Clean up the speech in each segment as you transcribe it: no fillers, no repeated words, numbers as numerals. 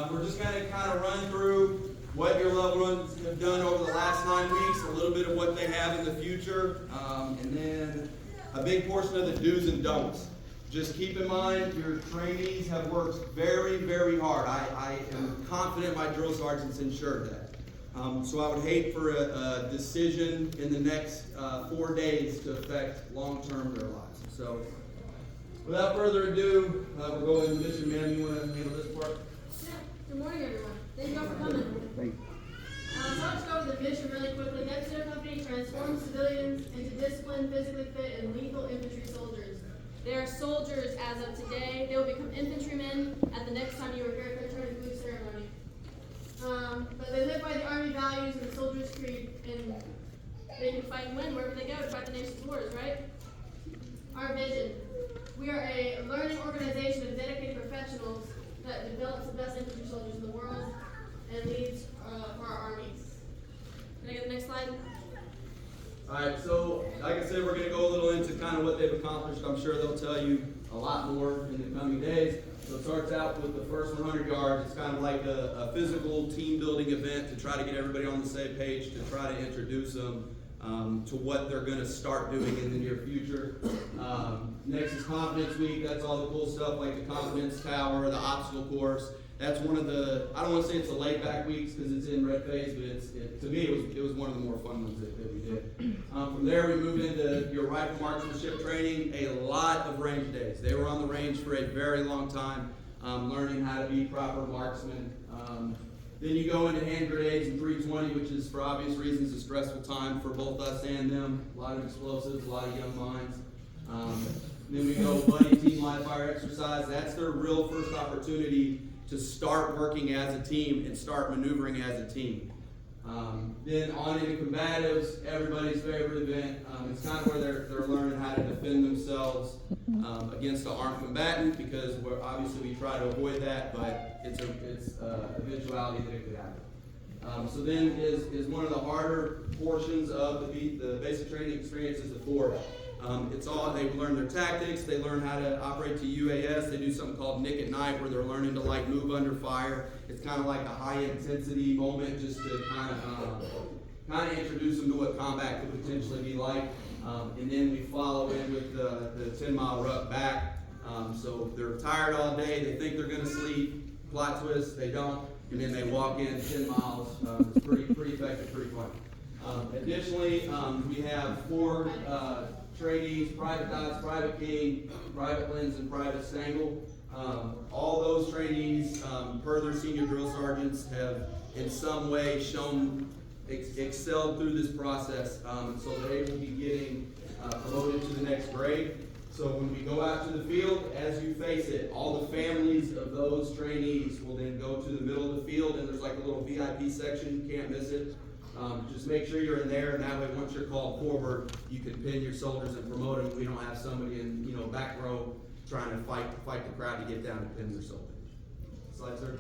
We're just going to kind of run through what your loved ones have done over the last 9 weeks, a little bit of what they have in the future, and then a big portion of the do's and don'ts. Just keep in mind, your trainees have worked very, very hard. I am confident my drill sergeants ensured that. So I would hate for a decision in the next 4 days to affect long-term their lives. So without further ado, we're going to mission. Ma'am, you want to handle this part? Yeah. Good morning, everyone. Thank you all for coming. Thank you. So I'll just go over the mission really quickly. Next Year Company transforms civilians into disciplined, physically fit, and lethal infantry soldiers. They are soldiers as of today. They will become infantrymen at the next time you are here at the return blue ceremony. But they live by the Army values and the Soldier's Creed, and they can fight and win wherever they go to fight the nation's wars, right? Our vision. We are a learning organization of dedicated professionals that develops the best infantry soldiers in the world and leads for our armies. Can I get the next slide? Alright, so like I said, we're going to go a little into kind of what they've accomplished. I'm sure they'll tell you a lot more in the coming days. So it starts out with the first 100 yards. It's kind of like a physical team building event to try to get everybody on the same page, to try to introduce them to what they're going to start doing in the near future. Next is Confidence Week. That's all the cool stuff like the Confidence Tower, the obstacle course. That's one of the, I don't want to say it's the laid back weeks because it's in red phase, but to me it was one of the more fun ones that we did. From there we moved into your rifle marksmanship training, a lot of range days. They were on the range for a very long time, learning how to be proper marksmen. Then you go into hand grenades and 320, which is for obvious reasons a stressful time for both us and them. A lot of explosives, a lot of young minds. Then we go buddy team live fire exercise. That's their real first opportunity to start working as a team and start maneuvering as a team. Then on into combatives, everybody's favorite event. It's kind of where they're learning how to defend themselves against the armed combatant, because obviously we try to avoid that, but it's eventuality that it could happen. So then is one of the harder portions of the basic training experience is the forge. It's all, they learn their tactics, they learn how to operate to UAS, they do something called Nick at Night where they're learning to like move under fire. It's kind of like a high intensity moment just to kind of introduce them to what combat could potentially be like. And then we follow in with the 10-mile ruck back. So they're tired all day, they think they're going to sleep, plot twist, they don't, and then they walk in 10 miles. It's pretty effective, pretty fun. Additionally, we have 4 trainees, Private Dots, Private King, Private Lens, and Private Stangle. All those trainees, per their senior drill sergeants, have in some way excelled through this process, so they will be getting promoted to the next grade. So when we go out to the field, as you face it, all the families of those trainees will then go to the middle of the field, and there's like a little VIP section, you can't miss it. Just make sure you're in there, and that way once you're called forward, you can pin your soldiers and promote them. We don't have somebody in back row trying to fight the crowd to get down and pin their soldiers. Slide, sir.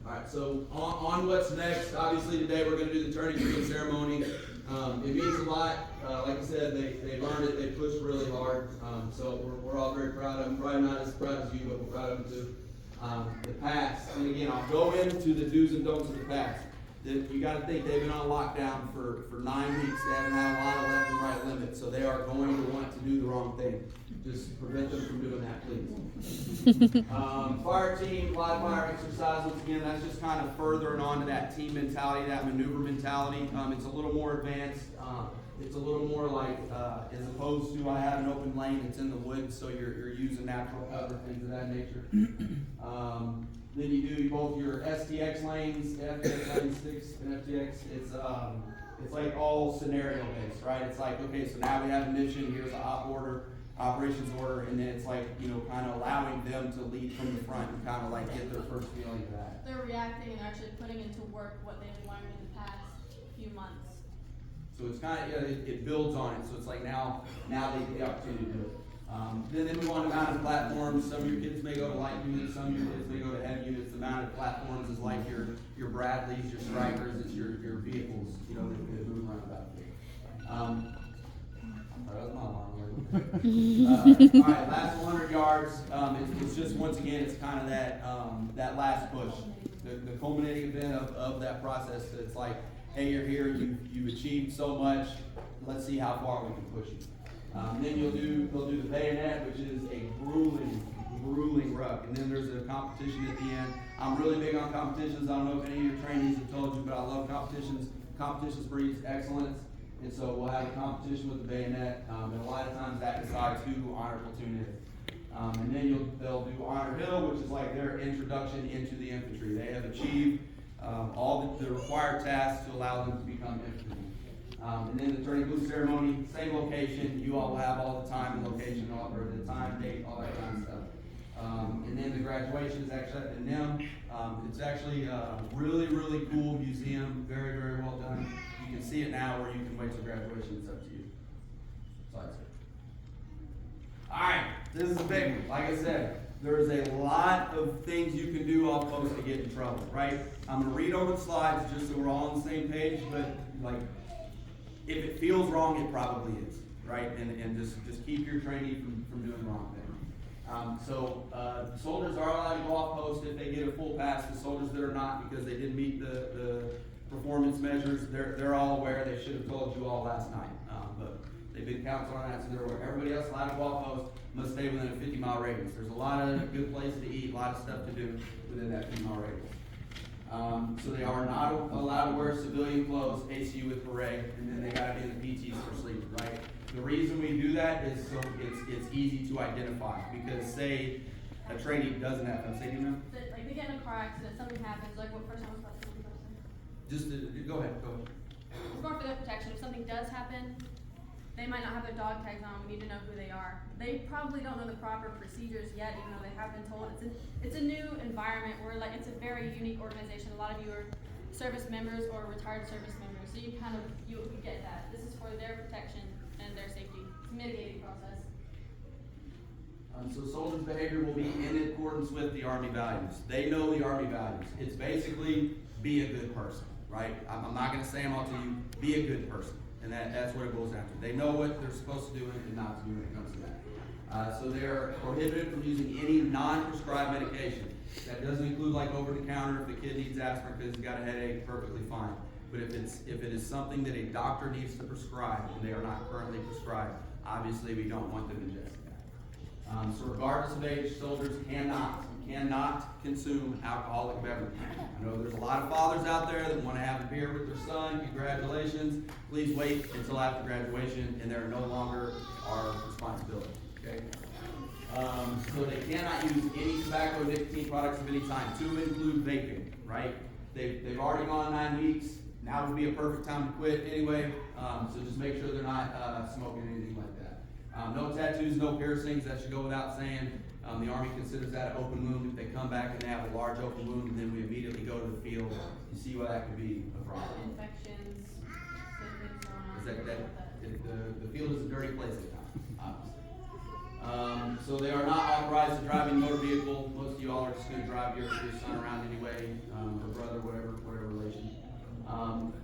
All right, so on what's next, obviously today we're going to do the turning green ceremony. It means a lot. Like I said, they learned it, they pushed really hard. So we're all very proud of them. Probably not as proud as you, but we're proud of them too. The past, and again, I'll go into the do's and don'ts of the past. You got to think they've been on lockdown for 9 weeks. They haven't had a lot of left and right limits, so they are going to want to do the wrong thing. Just prevent them from doing that, please. Fire team, live fire exercise. Once again, that's just kind of furthering on to that team mentality, that maneuver mentality. It's a little more advanced. It's a little more like, as opposed to I have an open lane, it's in the woods, so you're using natural cover, things of that nature. Then you do both your STX lanes, FTX lane 6 and FTX. It's like all scenario based, right? It's like, okay, so now we have a mission, here's an operations order, and then it's like, kind of allowing them to lead from the front and kind of like get their first feeling of that. They're reacting and actually putting into work what they've learned in the past few months. So it's kind of, it builds on it. So it's like now they get the opportunity to do it. Then they move on to mounted platforms. Some of your kids may go to light units, some of your kids may go to heavy units. The mounted platforms is like your Bradleys, your Strikers, it's your vehicles, that move around the battlefield. That was my line. All right, last 100 yards. It's just, once again, it's kind of that last push, the culminating event of that process. It's like, hey, you're here, you've achieved so much. Let's see how far we can push you. Then they'll do the bayonet, which is a grueling ruck. And then there's a competition at the end. I'm really big on competitions. I don't know if any of your trainees have told you, but I love competitions. Competitions breeds excellence. And so we'll have a competition with the bayonet. And a lot of times that decides who honor platoon is. And then they'll do honor hill, which is like their introduction into the infantry. They have achieved all the required tasks to allow them to become infantrymen. And then the turning blue ceremony, same location. You all will have all the time and location, or the time, date, all that kind of stuff. And then the graduation is actually at the NIM. It's actually a really, really cool museum. Very, very well done. You can see it now, or you can wait till graduation. It's up to you. So that's it. All right, this is a big one. Like I said, there's a lot of things you can do off post to get in trouble, right? I'm going to read over the slides just so we're all on the same page, but like, if it feels wrong, it probably is, right? And just keep your trainee from doing the wrong thing. Soldiers are allowed to go off post if they get a full pass. The soldiers that are not, because they didn't meet the performance measures, they're all aware. They should have told you all last night, but they've been counseled on that, so they're aware. Everybody else allowed to go off post must stay within a 50-mile radius. There's a lot of good places to eat, a lot of stuff to do within that 50-mile radius. So they are not allowed to wear civilian clothes, ACU with beret, and then they got to be in the PTs for sleeping, right? The reason we do that is so it's easy to identify, because say a trainee doesn't have them. Say, you know? Like they get in a car accident, something happens, like what first time was about to say? Just go ahead. It's more for their protection. If something does happen, they might not have their dog tags on. We need to know who they are. They probably don't know the proper procedures yet, even though they have been told. It's a new environment where it's a very unique organization. A lot of you are service members or retired service members, so you get that. This is for their protection and their safety. It's a mitigating process. So soldiers' behavior will be in accordance with the Army values. They know the Army values. It's basically be a good person, right? I'm not going to say them all to you. Be a good person. And that's what it boils down to. They know what they're supposed to do and not to do when it comes to that. So they're prohibited from using any non-prescribed medication. That doesn't include like over-the-counter. If the kid needs aspirin because he's got a headache, perfectly fine. But if it is something that a doctor needs to prescribe and they are not currently prescribed, obviously we don't want them ingesting that. So regardless of age, soldiers cannot consume alcoholic beverages. I know there's a lot of fathers out there that want to have a beer with their son. Congratulations. Please wait until after graduation, and they're no longer our responsibility. Okay. So they cannot use any tobacco, nicotine products of any kind, to include vaping. Right? They've already gone 9 weeks. Now would be a perfect time to quit anyway. So just make sure they're not smoking anything like that. No tattoos, no piercings. That should go without saying. The Army considers that an open wound. If they come back and they have a large open wound, then we immediately go to the field. You see why that could be a problem. Infections, symptoms, the field is a dirty place at times, obviously. So they are not authorized to drive a motor vehicle. Most of you all are just going to drive your son around anyway, or brother, whatever relation.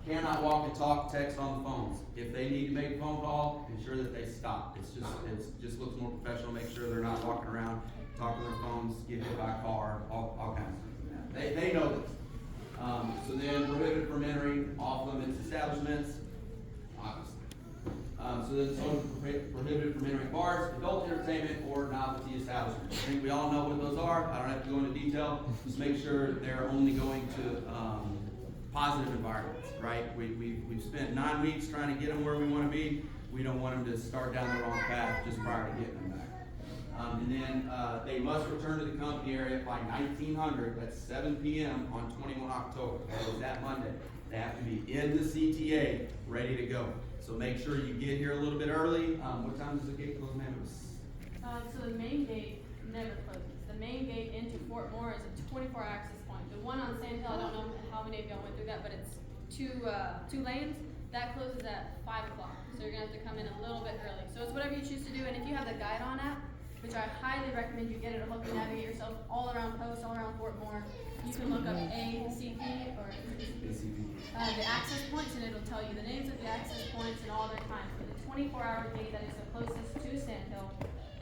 Cannot walk and talk, text on the phones. If they need to make a phone call, ensure that they stop. It just looks more professional. Make sure they're not walking around, talking on their phones, getting hit by a car, all kinds of things. They know this. So then prohibited from entering off-limits establishments, obviously. So then soldiers prohibited from entering bars, adult entertainment, or novelty establishments. I think we all know what those are. I don't have to go into detail. Just make sure they're only going to positive environments, right? We've spent 9 weeks trying to get them where we want to be. We don't want them to start down the wrong path just prior to getting them back. And then they must return to the company area by 1900, that's 7 p.m. on 21 October. That is that Monday. They have to be in the CTA, ready to go. So make sure you get here a little bit early. What time does the gate close, ma'am? So the main gate never closes. The main gate into Fort Moore is a 24 access point. The one on Sand Hill, I don't know how many of y'all went through that, but it's two lanes. That closes at 5 o'clock. So you're gonna have to come in a little bit early. So it's whatever you choose to do. And if you have the Guide On app, which I highly recommend you get it to help you navigate yourself all around Post, all around Fort Moore, you can look up ACP or the access points, and it'll tell you the names of the access points and all their times. For the 24-hour gate that is the closest to Sandhill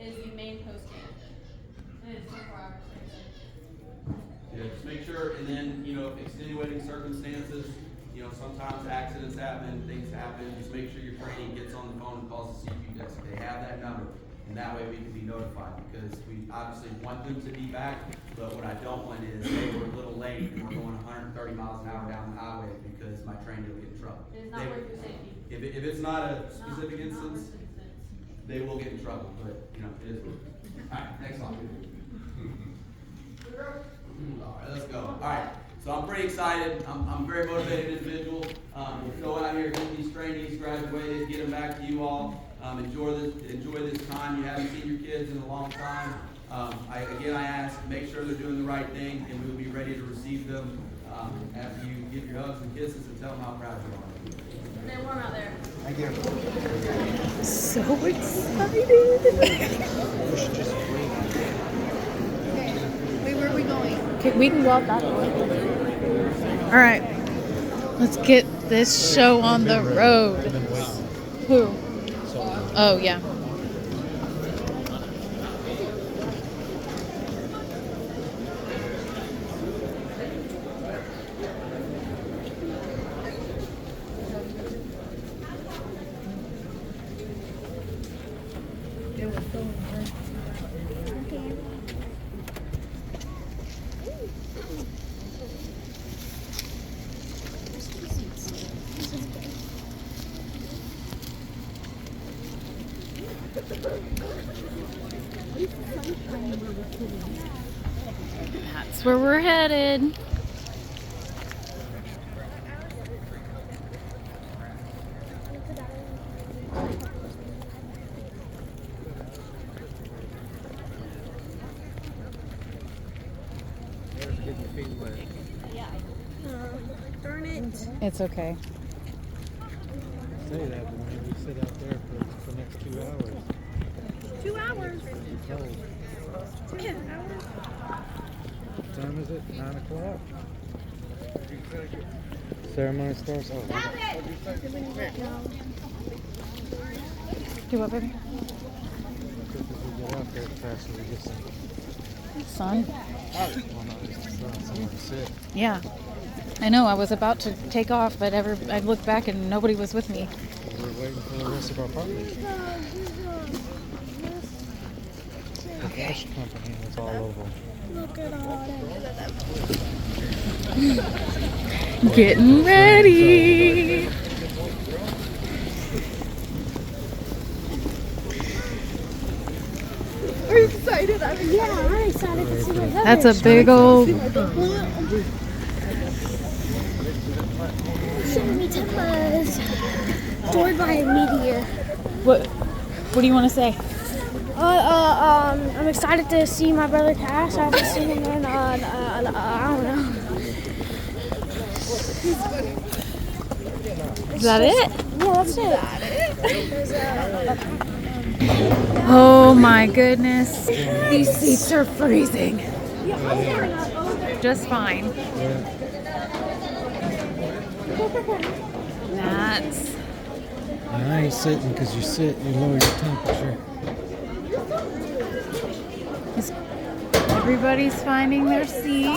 is the main post gate. And it's 24 hours. Yeah, just make sure, and then, you know, if extenuating circumstances, you know, sometimes accidents happen, things happen, just make sure your training gets on the phone and calls the CQ desk. They have that number, and that way we can be notified, because we obviously want them to be back, but what I don't want is, hey, we're a little late, and we're going 130 miles an hour down the highway because my train will get in trouble. It is not worth your safety. If it's not a specific Not instance, worth the instance. they will get in trouble, but, you know, it is. Alright, next slide. Alright, let's go. Alright, so I'm pretty excited. I'm a very motivated individual. Let's go out here, get these trainees graduated, get them back to you all. Enjoy this time. You haven't seen your kids in a long time. I ask, make sure they're doing the right thing, and we'll be ready to receive them after you give your hugs and kisses and tell them how proud you are. Stay warm out there. Thank you. So excited. Wait, where are we going? Okay, we can go out that way. All right, let's get this show on the road. Who? Oh, yeah. That's where we're headed. Darn it. It's okay. Say that, but maybe we sit out there for the next 2 hours. 2 hours. It's cold. 10 hours. What time is it? 9 o'clock? Ceremony starts? Oh, Do what, baby? as we get out there, the faster we get some. Sun? Well, not just the sun, somewhere to sit. Yeah. I know, I was about to take off, but I looked back and nobody was with me. We're waiting for the rest of our partners. The Flash Company is all over. Look at all that. Getting ready. Are you excited? I'm excited to see what's up. That's a big old... Send me to Buzz. Destroyed by a meteor. What do you want to say? I'm excited to see my brother Cass. I haven't seen him in, I don't know. Is that it? Yeah, that's it. Oh my goodness. These seats are freezing. Just fine. That's... I ain't sitting because you sit, you lower your temperature. Everybody's finding their seats.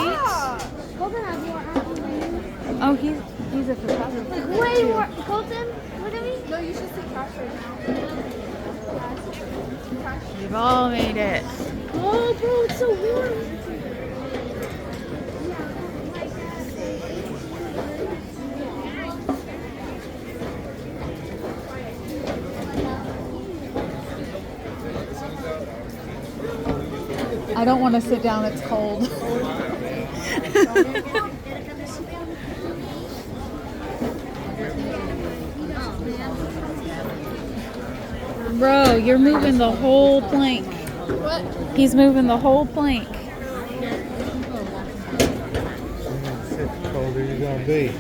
Oh, he's a photographer. Like way more. Colton, look at me. No, you should see Crash right now. We've all made it. Oh, bro, it's so warm. I don't want to sit down, it's cold. Bro, you're moving the whole plank. What? He's moving the whole plank. The colder you're going to be.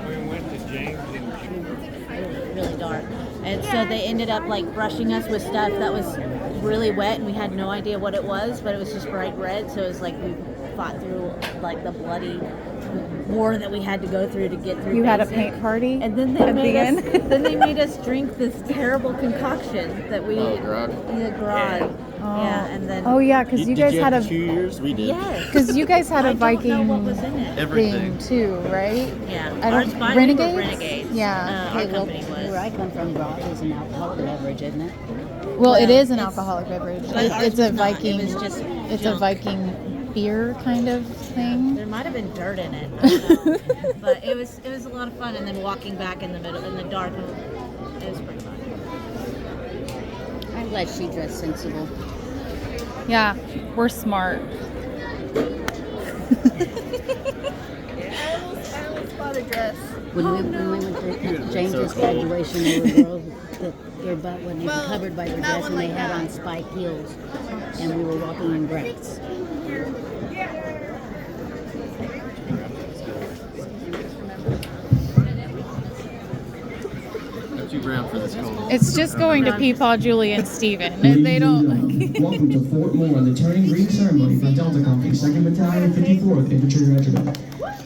We went to James and really dark. And so they ended up like brushing us with stuff that was really wet and we had no idea what it was, but it was just bright red. So it was like we fought through like the bloody war that we had to go through to get through. You had a basic. paint party And then they at made the us. end? Then they made us drink this terrible concoction that we. grog. Yeah, grog. Yeah, and then. Oh yeah, because you guys had a 2 years? We did. Yes. because you guys had a I don't Viking know what was in it. Everything. thing too, right? Yeah. I don't- Ours mine Renegades? were Renegades. Yeah. Our Hey, well, company where was. I come from, grog is an alcoholic beverage, isn't it? Well, it is an it's- alcoholic beverage. But ours It's a was not. Viking. It was just It's a junk. Viking beer kind of thing. There might have been dirt in it, I don't know. But it was a lot of fun. And then walking back in the middle in the dark, it was pretty fun. I'm glad she dressed sensible. Yeah, we're smart. When we went to James's graduation, there were girls that their butt wasn't even covered by their dress, and they had on spiked heels, and we were walking in grass. I'm too brown for this call. It's just going to Peepaw, Julie, and Steven. Ladies They and don't. gentlemen, welcome to Fort Moore, the turning green ceremony for Delta Company, 2nd Battalion, 54th Infantry Regiment.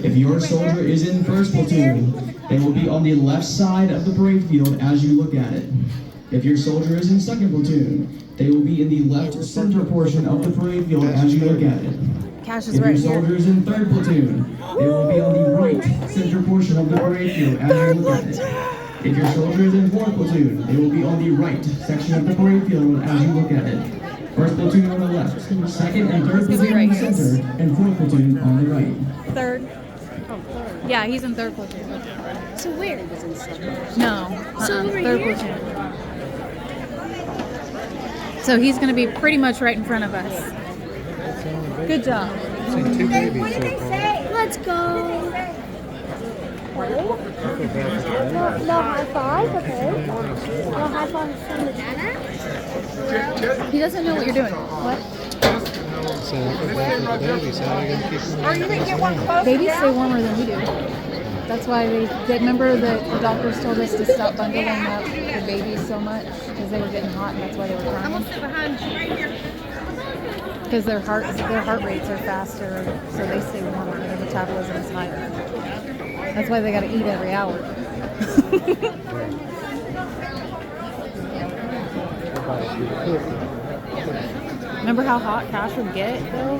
If your soldier is in 1st Platoon, they will be on the left side of the parade field as you look at it. If your soldier is in 2nd Platoon, they will be in the left center portion of the parade field as you look at it. Cash If is your right here. soldier is in 3rd Platoon, they will be on the right center portion of the parade field as you look at it. If your soldier is in 4th Platoon, they will be on the right section of the parade field as you look at it. 1st Platoon on the left, 2nd and 3rd Platoon right in the here. center, and 4th Platoon on the right. Third. Yeah, he's in 3rd platoon. So weird. No, So over third here? platoon. So he's going to be pretty much right in front of us. Good job. Seen two babies so far. Let's go. No high five, okay. No high five from the dana. He doesn't know what you're doing. What? So I feel bad for the babies. How are they gonna keep them? Are you gonna get one? Babies stay warmer than we do. That's why they remember that the doctors told us to stop bundling up the babies so much because they were getting hot and that's why they were crying. I'm gonna sit behind you right here. Because their heart rates are faster, so they stay warmer. Their metabolism is higher. That's why they got to eat every hour. Remember how hot Cash would get though?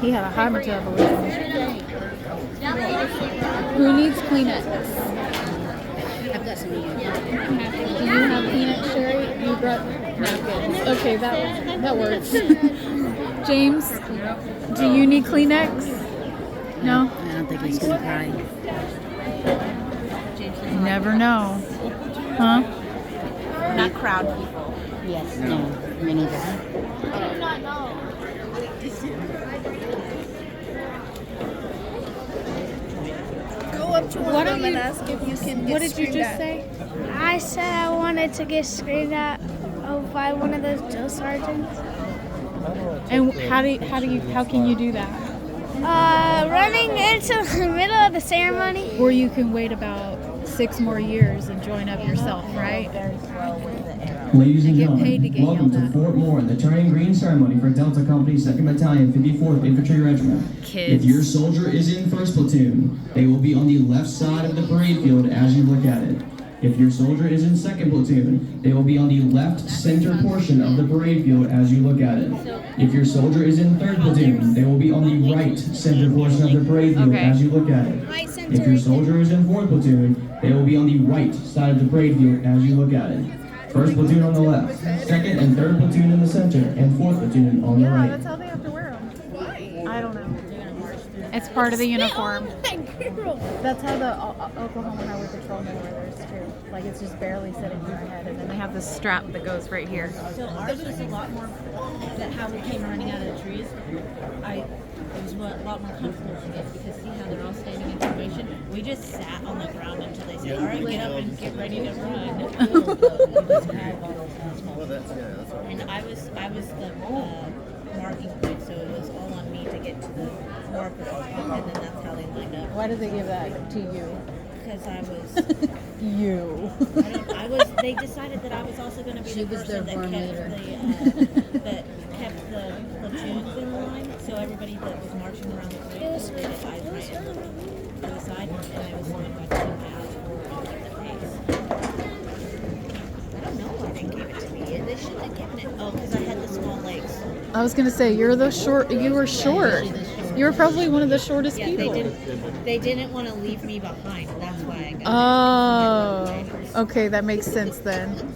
He had a high metabolism. Who needs Kleenex? I've got some of you. Do you have Kleenex, Sherry? You brought napkins. Okay, that works. James, do you need Kleenex? No? I don't think he's gonna cry. You never know. Huh? Not crowd people. Yes, no, me neither. I do not know. What did you just say? I said I wanted to get screamed at by one of those drill sergeants. And how can you do that? Running into the middle of the ceremony. Or you can wait about 6 more years and join up yourself, right? Ladies and They get paid to gentlemen, get welcome yelled to at. Fort Moore, the turning green ceremony for Delta Company, 2nd Battalion, 54th Infantry Regiment. Kids. If your soldier is in 1st Platoon, they will be on the left side of the parade field as you look at it. If your soldier is in 2nd Platoon, they will be on the left center portion of the parade field as you look at it. If your soldier is in 3rd Platoon, they will be on the right center portion of the parade field Okay. as you look at it. If your soldier is in 4th Platoon, they will be on the right side of the parade field as you look at it. 1st Platoon on the left, 2nd and 3rd Platoon in the center, and 4th Platoon on the right. That's how they have to wear them. Why? I don't know. It's part of the uniform. That's how the Oklahoma Highway Patrolmen wear theirs too. Like it's just barely sitting on their head, and then they have this strap that goes right here. So ours was a lot more, that how we came running out of the trees, it was a lot more comfortable for us because see how they're all standing in formation? We just sat on the ground until they said, all right, get up and get ready to run. And I was the marking point, so it was all on me to get to the marker, and then that's how they lined up. Why did they give that to you? Because I was You. They decided that I was also going to be She the was their person bar that kept the platoons in line. So everybody that was marching around the parade, they did eyes right and to the side, and I was doing my team out for the pace. I don't know why they gave it to me. They shouldn't have given it. Oh, because I had the small legs. I was gonna say you were short. You were probably one of the shortest Yeah, people. they didn't want to leave me behind. That's why I got Oh, okay, that makes sense then.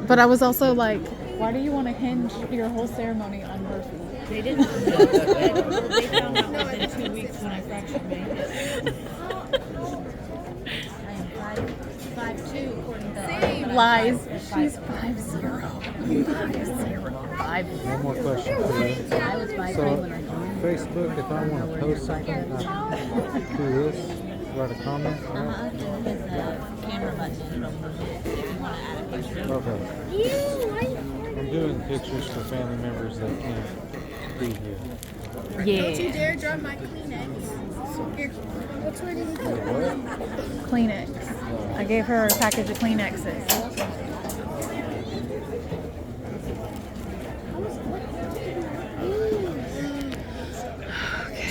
But I was also like, why do you want to hinge your whole ceremony on Murphy? They didn't know. They found out within 2 weeks when I fractured my hip. I am 5'2" according to Lies. She's 5'0". 5'0". One more question for you. I was 5'3" So, when I joined. Facebook, if I want to post something, I do this, write a comment, right? Hit the camera button and it'll move it if you want to add a picture. Okay. I'm doing pictures for family members that can't be here. Yeah. dare drop my Kleenex. Here. Which one did you What? Kleenex. I gave her a package of Kleenexes.